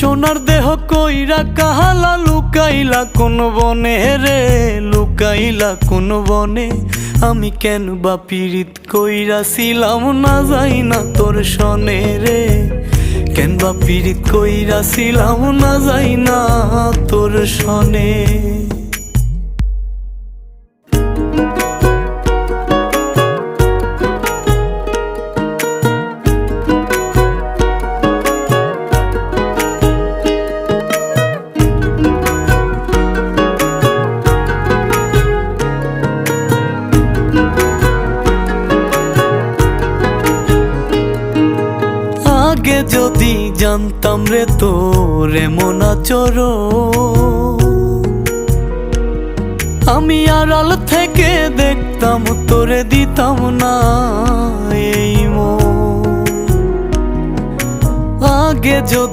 সোনার দেহ কইরা কাহালা লুকাইলা কোন বনে রে, লুকাইলা কোন বনে। আমি কেন বা পীড়িত কইরাছিলাম না যাই না তোর সনে রে, কেন বা পীড়িত কইরাছিলাম না যাই না তোর সনে। আগে যদি জানতাম রে তোর এমন আচরণ, আমি আড়াল থেকে দেখতাম তোরে দিতাম না এই মন। আগে যদি